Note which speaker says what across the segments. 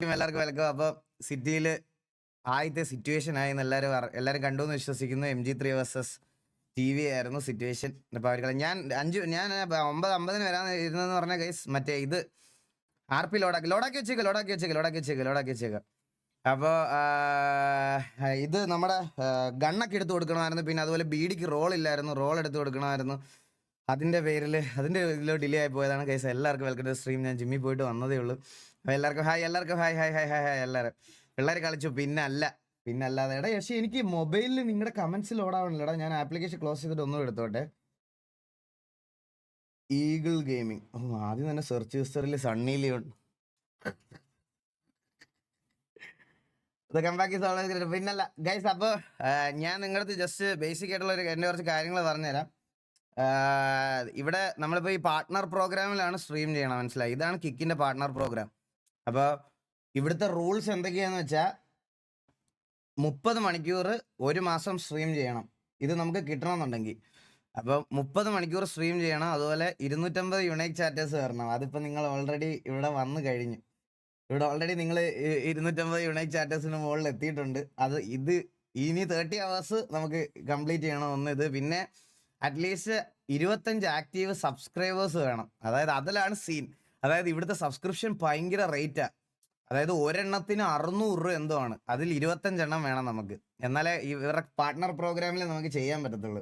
Speaker 1: എല്ലാവർക്കും വെൽക്കം. അപ്പോൾ സിറ്റിയിൽ ആദ്യത്തെ സിറ്റുവേഷൻ ആയി എല്ലാവരും കണ്ടു എന്ന് വിശ്വസിക്കുന്നു. MG3 വേഴ്സസ് TV ആയിരുന്നു സിറ്റുവേഷൻ. അപ്പോൾ അവർ ഞാൻ 9:50 വരാൻ ഇരുന്നെന്ന് പറഞ്ഞ ഗൈസ് മറ്റേ ഇത് RP ലോഡാക്കി വെച്ചേക്ക്. അപ്പോൾ ഇത് നമ്മുടെ ഗണ്ണൊക്കെ എടുത്ത് കൊടുക്കണമായിരുന്നു. പിന്നെ അതുപോലെ ബീഡിക്ക് റോൾ ഇല്ലായിരുന്നു, റോൾ എടുത്ത് കൊടുക്കണമായിരുന്നു. അതിൻ്റെ ഇതിലോ ഡിലേ ആയി പോയതാണ് ഗൈസ്. എല്ലാവർക്കും വെൽക്കം ടു സ്ട്രീം. ഞാൻ ജിമ്മിൽ പോയിട്ട് വന്നതേ ഉള്ളൂ. അപ്പോൾ എല്ലാവർക്കും ഹായ് എല്ലാവരും. പിള്ളേർ കളിച്ചു. പിന്നല്ലാതെ എടാ പക്ഷേ എനിക്ക് മൊബൈലിൽ നിങ്ങളുടെ കമൻസിൽ ഓടാവണില്ലടാ. ഞാൻ ആപ്ലിക്കേഷൻ ക്ലോസ് ചെയ്തിട്ട് ഒന്നും എടുത്തോട്ടെ. Eagle gaming. ആദ്യം തന്നെ സെർച്ച് ഹിസ്റ്ററിൽ സണ്ണി ലിയോൺ. പിന്നല്ല ഗൈസ്. അപ്പോൾ ഞാൻ നിങ്ങളുടെ ജസ്റ്റ് ബേസിക് ആയിട്ടുള്ള എൻ്റെ കുറച്ച് കാര്യങ്ങൾ പറഞ്ഞുതരാം. ഇവിടെ നമ്മളിപ്പോൾ ഈ പാർട്ട്ണർ പ്രോഗ്രാമിലാണ് സ്ട്രീം ചെയ്യണം, മനസ്സിലായി? ഇതാണ് കിക്കിൻ്റെ പാർട്ട്ണർ പ്രോഗ്രാം. അപ്പോൾ ഇവിടുത്തെ റൂൾസ് എന്തൊക്കെയാണെന്ന് വെച്ചാൽ 30 മണിക്കൂർ ഒരു മാസം സ്ട്രീം ചെയ്യണം. ഇത് നമുക്ക് കിട്ടണമെന്നുണ്ടെങ്കിൽ. അപ്പോൾ 30 മണിക്കൂർ സ്ട്രീം ചെയ്യണം. അതുപോലെ 250 യുണൈക്ക് ചാറ്റേഴ്സ് വരണം. അതിപ്പോൾ നിങ്ങൾ ഓൾറെഡി ഇവിടെ വന്നു കഴിഞ്ഞു. നിങ്ങൾ 250 യുണൈക്ക് ചാറ്റേഴ്സിന് മുകളിൽ എത്തിയിട്ടുണ്ട്. ഇനി 30 hours നമുക്ക് കംപ്ലീറ്റ് ചെയ്യണം. ഇത് പിന്നെ അറ്റ്ലീസ്റ്റ് 25 ആക്റ്റീവ് സബ്സ്ക്രൈബേഴ്സ് വേണം. അതിലാണ് സീൻ. ഇവിടുത്തെ സബ്സ്ക്രിപ്ഷൻ ഭയങ്കര റേറ്റാ. ഒരെണ്ണത്തിന് 600 രൂപ എന്തോ ആണ്. അതിൽ 25 എണ്ണം വേണം നമുക്ക്. എന്നാലേ ഇവരുടെ പാർട്ട്ണർ പ്രോഗ്രാമിൽ നമുക്ക് ചെയ്യാൻ പറ്റത്തുള്ളൂ.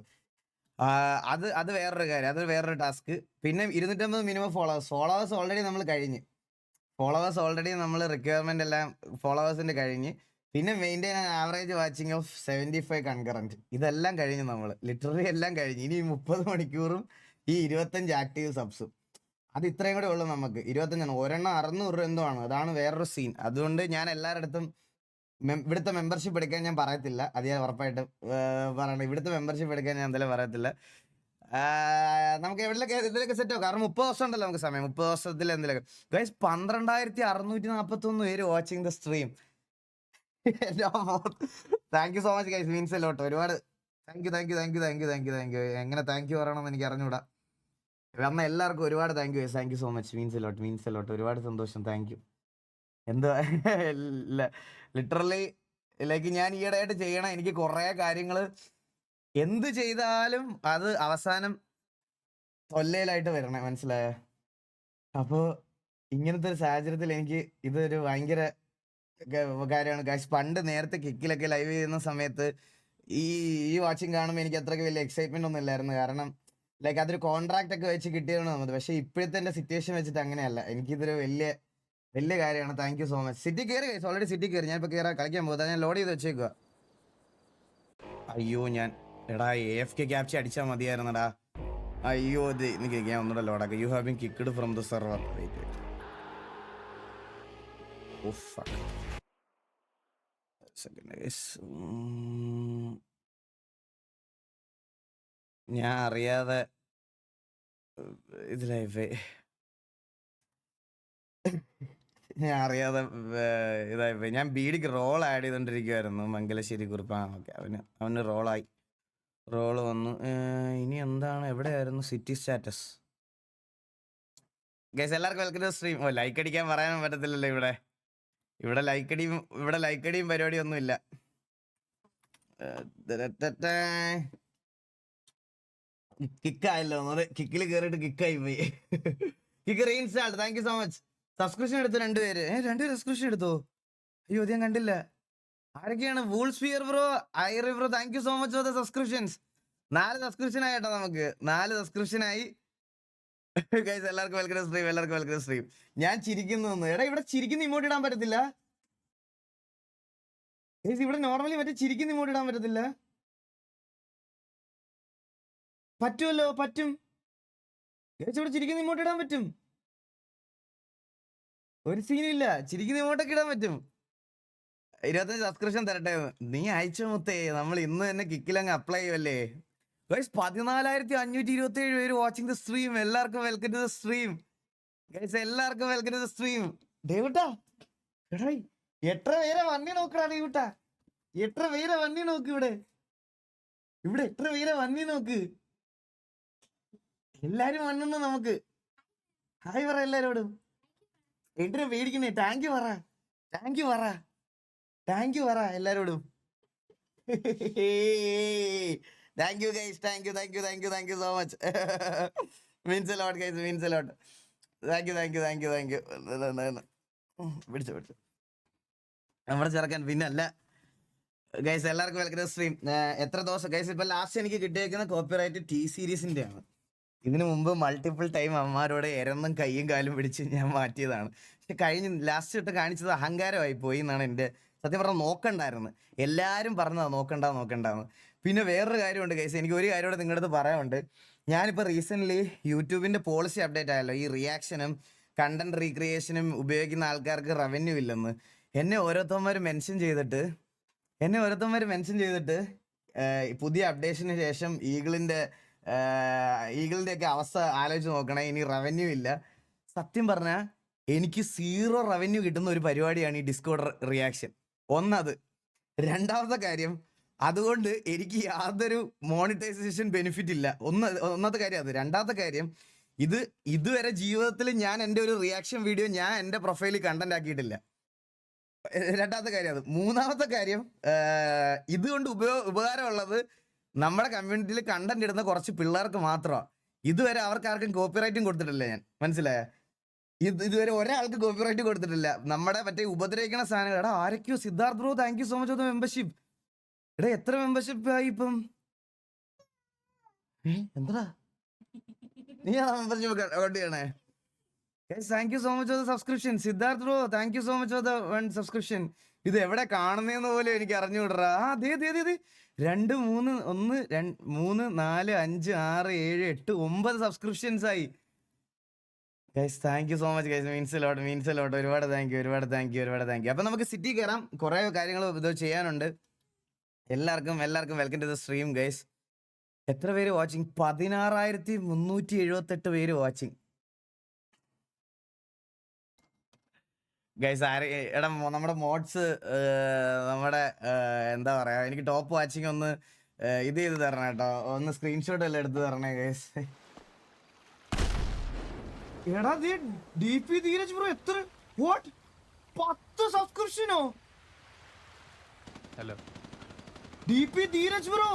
Speaker 1: അത് വേറൊരു കാര്യം, അത് വേറൊരു ടാസ്ക്. പിന്നെ 250 മിനിമം ഫോളോവേഴ്സ് ഓൾറെഡി നമ്മൾ കഴിഞ്ഞ്. റിക്വയർമെന്റ് എല്ലാം ഫോളോവേഴ്സിന്റെ കഴിഞ്ഞ്. പിന്നെ maintain average watching of 75 concurrent. ഇതെല്ലാം കഴിഞ്ഞ് ലിറ്ററലി എല്ലാം കഴിഞ്ഞ്. ഇനി 30 മണിക്കൂറും ഈ 25 ആക്റ്റീവ് സബ്സും. അത് ഇത്രയും കൂടെ ഉള്ളു നമുക്ക്. 25 ഒരെണ്ണം 600 രൂപ എന്തോ ആണ്. അതാണ് വേറൊരു സീൻ. അതുകൊണ്ട് ഞാൻ എല്ലാവരുടെ അടുത്തും ഇവിടുത്തെ മെമ്പർഷിപ്പ് എടുക്കാൻ ഞാൻ പറയത്തില്ല. അത് ഞാൻ ഉറപ്പായിട്ടും പറയണം. ഇവിടുത്തെ മെമ്പർഷിപ്പ് എടുക്കാൻ ഞാൻ എന്തായാലും പറയത്തില്ല. നമുക്ക് ഇതിലൊക്കെ സെറ്റ് ആവും. കാരണം 30 ദിവസം ഉണ്ടല്ലോ നമുക്ക് സമയം. 30 ദിവസത്തിൽ എന്തെങ്കിലും ഗൈസ് 12,641 പേര് watching the stream. Thank you so much guys, means a ലോട്ട്. ഒരുപാട് താങ്ക് യു. എങ്ങനെ താങ്ക് യു പറയണമെന്ന് എനിക്ക് അറിഞ്ഞൂടാ. വന്ന എല്ലാവർക്കും ഒരുപാട് thank you so much. Means a ലോട്ട്. ഒരുപാട് സന്തോഷം. Thank you. എന്താ ലിറ്ററലി ഞാൻ ഈയിടെ ആയിട്ട് ചെയ്യണം. എനിക്ക് കുറേ കാര്യങ്ങൾ എന്ത് ചെയ്താലും അത് അവസാനം തൊല്ലയിലായിട്ട് വരണേ, മനസ്സിലായ? അപ്പോൾ ഇങ്ങനത്തെ ഒരു സാഹചര്യത്തിൽ എനിക്ക് ഇതൊരു ഭയങ്കര കാര്യമാണ് ഗൈസ്. പണ്ട് നേരത്തെ കിക്കിലൊക്കെ ലൈവ് ചെയ്യുന്ന സമയത്ത് ഈ വാച്ചിങ് കാണുമ്പോൾ എനിക്ക് അത്രയ്ക്ക് വലിയ എക്സൈറ്റ്മെന്റ് ഒന്നും ഇല്ലായിരുന്നു. കാരണം അതൊരു കോൺട്രാക്ട് ഒക്കെ വെച്ച് കിട്ടിയാണ് വന്നത്. പക്ഷെ ഇപ്പോഴത്തെ എൻ്റെ സിറ്റുവേഷൻ വെച്ചിട്ട് അങ്ങനെയല്ല. എനിക്കിതൊരു വലിയ കാര്യമാണ്. Thank you so much. City കയറി ഗൈസ്, ഓൾറെഡി സിറ്റി കയറി. ഞാൻ ഇപ്പോൾ കളിക്കാൻ പോകുന്നത്. ഞാൻ ലോഡ് ചെയ്ത് വെച്ചേക്കുക. അയ്യോ എടാ AFK ക്യാപ്ച അടിച്ചാൽ മതിയായിരുന്നടാ. അയ്യോ എനിക്ക് ഞാൻ ഒന്നുകൂടെ ലോഡാക്കാം. You have been kicked from the server. ഞാൻ അറിയാതെ ഇതായിപ്പോയി. ഞാൻ ബീഡിക്ക് റോൾ ആഡ് ചെയ്തോണ്ടിരിക്കുവായിരുന്നു. മംഗലശ്ശേരി കുറിപ്പ്. ഓക്കെ, അവന് റോളായി. റോള് വന്നു. ഇനി എന്താണ്, എവിടെയായിരുന്നു സിറ്റി സ്റ്റാറ്റസ്? ഗൈസ് എല്ലാവർക്കും വെൽക്കം ടു സ്ട്രീം. ലൈക്ക് അടിക്കാൻ പറയാനും പറ്റത്തില്ലല്ലോ. ഇവിടെ ലൈക്ക് അടിയും പരിപാടിയൊന്നും ഇല്ല. കിക്കായല്ലോ, കിക്കിൽ കയറിയിട്ട് കിക്കായി പോയി. Kick reinstalled. Thank you so much. Subscription എടുത്തു 2 പേര്. 2 പേര് സബ്സ്ക്രിപ്ഷൻ എടുത്തോ? അയ്യോ, അത് ഞാൻ കണ്ടില്ല. ആരൊക്കെയാണ്? Woolsphere bro, Airy bro, thank you so much for the subscriptions. 4 subscription ആയി കേട്ടോ നമുക്ക്. 4 സബ്സ്ക്രിപ്ഷൻ ആയി. ഗൈസ് എല്ലാവർക്കും വെൽക്കം ടു സ്ട്രീം. ഞാൻ ചിരിക്കുന്നു. എടാ ഇവിടെ ചിരിക്കുന്ന ഇമോട്ട് ഇടാൻ പറ്റത്തില്ല. ഇവിടെ നോർമലി മറ്റേ ചിരിക്കുന്ന ഇമോട്ട് ഇടാൻ പറ്റത്തില്ല. പറ്റുമല്ലോ, പറ്റും. ഇവിടെ ചിരിക്കുന്ന ഇമോട്ട് ഇടാൻ പറ്റും. ഒരു സീനും ഇല്ല. ചിരിക്കുന്ന ഇമോട്ടൊക്കെ ഇടാൻ പറ്റും. 25 സബ്സ്ക്രിപ്ഷൻ തരട്ടെ. നീ അയച്ചു മുത്തേ. നമ്മൾ ഇന്ന് തന്നെ കിക്കിലങ്ങ് അപ്ലൈ ചെയ്യുമല്ലേ. 14,527 പേര് വാച്ചിങ് ദ സ്ട്രീം. എല്ലാവർക്കും welcome to the stream. Guys എല്ലാവർക്കും വെൽക്കം ടു ദ സ്ട്രീം. ഡേവിട്ടാ, എടാ എത്ര പേരെ വന്നി നോക്കടാ ഡേവിട്ടാ. എത്ര പേരെ വന്നി നോക്ക്. ഇവിടെ എത്ര പേരെ വന്നി നോക്ക്. എല്ലാരും വന്നു. നമുക്ക് ഹായ് പറ എല്ലാരോടും. എന്തിനാ പേടിക്കുന്നേ? താങ്ക് യു പറ. താങ്ക് യു പറ, താങ്ക് യു പറ എല്ലാരോടും. Thank you guys, thank you thank you thank you thank you so much. Means a lot guys, means a lot. Thank you thank you thank you thank you. പിടിച്ചു പിടിച്ചു നമ്മുടെ ചെറുക്കൻ. പിന്നെ അല്ല guys, എല്ലാവർക്കും welcome stream. എത്ര ദിവസം guys, ഇപ്പൊ ലാസ്റ്റ് എനിക്ക് കിട്ടിയേക്കുന്ന കോപ്പിറൈറ്റ് ടി സീരീസിന്റെ ആണ്. ഇതിനു മുമ്പ് മൾട്ടിപ്പിൾ ടൈം അമ്മമാരോട് എരന്നും കയ്യും കാലും പിടിച്ച് ഞാൻ മാറ്റിയതാണ്. പക്ഷെ കഴിഞ്ഞ് ലാസ്റ്റ് ഇട്ട് കാണിച്ചത് അഹങ്കാരമായി പോയി എന്നാണ് എൻ്റെ സത്യം പറഞ്ഞാൽ. നോക്കണ്ടായിരുന്നു, എല്ലാവരും പറഞ്ഞതാ നോക്കണ്ടെന്ന്. പിന്നെ വേറൊരു കാര്യമുണ്ട് ഗൈസ്, എനിക്ക് ഒരു കാര്യം കൂടെ നിങ്ങളുടെ അടുത്ത് പറയാനുണ്ട്. ഞാനിപ്പോൾ റീസെൻ്റ്ലി യൂട്യൂബിൻ്റെ പോളിസി അപ്ഡേറ്റ് ആയല്ലോ, ഈ റിയാക്ഷനും കണ്ടന്റ് റീക്രിയേഷനും ഉപയോഗിക്കുന്ന ആൾക്കാർക്ക് റവന്യൂ ഇല്ലെന്ന്. എന്നെ ഓരോരുത്തന്മാർ മെൻഷൻ ചെയ്തിട്ട് പുതിയ അപ്ഡേഷന് ശേഷം ഈഗിളിൻ്റെയൊക്കെ അവസ്ഥ ആലോചിച്ച് നോക്കണേ. ഇനി റവന്യൂ ഇല്ല. സത്യം പറഞ്ഞാൽ എനിക്ക് 0 റവന്യൂ കിട്ടുന്ന ഒരു പരിപാടിയാണ് ഈ ഡിസ്കോഡ് റിയാക്ഷൻ. ഒന്നത്. രണ്ടാമത്തെ കാര്യം, അതുകൊണ്ട് എനിക്ക് യാതൊരു മോണിറ്റൈസേഷൻ ബെനിഫിറ്റ് ഇല്ല. ഒന്നാമത്തെ കാര്യം അത്. രണ്ടാമത്തെ കാര്യം, ഇതുവരെ ജീവിതത്തിൽ ഞാൻ എൻ്റെ ഒരു റിയാക്ഷൻ വീഡിയോ ഞാൻ എൻ്റെ പ്രൊഫൈലിൽ കണ്ടന്റ് ആക്കിയിട്ടില്ല. രണ്ടാമത്തെ കാര്യം അത്. മൂന്നാമത്തെ കാര്യം, ഇതുകൊണ്ട് ഉപകാരമുള്ളത് നമ്മുടെ കമ്മ്യൂണിറ്റിയിൽ കണ്ടന്റ് ഇടുന്ന കുറച്ച് പിള്ളേർക്ക് മാത്രമാണ്. ഇതുവരെ അവർക്കാർക്കും കോപ്പിറൈറ്റും കൊടുത്തിട്ടില്ല ഞാൻ, മനസ്സിലായ? ഇതുവരെ ഒരാൾക്ക് കോപ്പിറൈറ്റ് കൊടുത്തിട്ടില്ല. നമ്മുടെ മറ്റേ ഉപദ്രവിക്കണ സാധനങ്ങൾ. എടാ ആരൊക്കെയോ, Siddharth bro thank you so much for the membership. എടാ എത്ര മെമ്പർഷിപ്പ് ആയി ഇപ്പം? എന്താ നീ മെമ്പർഷിപ്പ് കൗണ്ട് ചെയ്യണേ? Thank you so much for the subscription. Siddharth bro thank you so much for the 1 subscription. ഇത് എവിടെ കാണുന്നതെന്ന് പോലും എനിക്ക് അറിഞ്ഞുവിടറാ. ദേ 2 3 1 2 3 4 5 6 7 8 9 സബ്സ്ക്രിപ്ഷൻസ് ആയി. Guys thank you so much guys, means a ലോട്ട്. ഒരുപാട് താങ്ക് യു. അപ്പൊ നമുക്ക് സിറ്റി കയറാം. കുറെ കാര്യങ്ങൾ ഇത് ചെയ്യാനുണ്ട്. എല്ലാവർക്കും welcome to the stream guys. എത്ര പേര് വാച്ചിങ്? 16,378 പേര് വാച്ചിങ് ഗൈസ്. എടാ നമ്മുടെ മോഡ്സ്, നമ്മുടെ എന്താ പറയാ, എനിക്ക് ടോപ്പ് വാച്ചിങ് ഒന്ന് ഇത് ചെയ്ത് തരണം കേട്ടോ. ഒന്ന് സ്ക്രീൻഷോട്ട് എല്ലാം എടുത്ത് തരണേ ഗൈസ്. എടാ DP ധീരജ് ബ്രോ എത്ര? വാട്ട്, 10 സബ്സ്ക്രിപ്ഷനോ?
Speaker 2: Hello
Speaker 1: DP Dheeraj bro,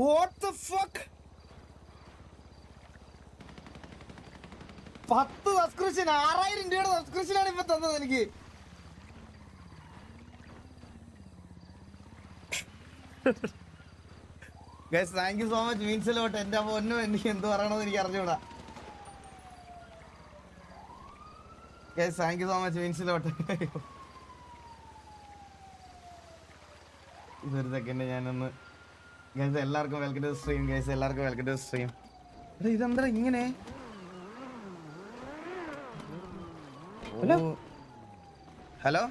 Speaker 1: what the fuck? 10 subscription, 6,000 രൂപയുടെ സബ്സ്ക്രിപ്ഷനാണ് ഇപ്പൊ തന്നത് എനിക്ക്. Guys thank you so much, means a lot. എന്റെ പൊന്നും, എനിക്ക് എന്ത് പറയണമെന്ന് എനിക്ക് അറിഞ്ഞൂടാ. Guys thank you so much, means a lot. ഇതൊരു സെക്കൻഡ് ഞാനൊന്ന്. ഗൈസ് എല്ലാവർക്കും വെൽക്കം ടു സ്ട്രീം. എടാ ഇതെന്താ ഇങ്ങനെ? ഹലോ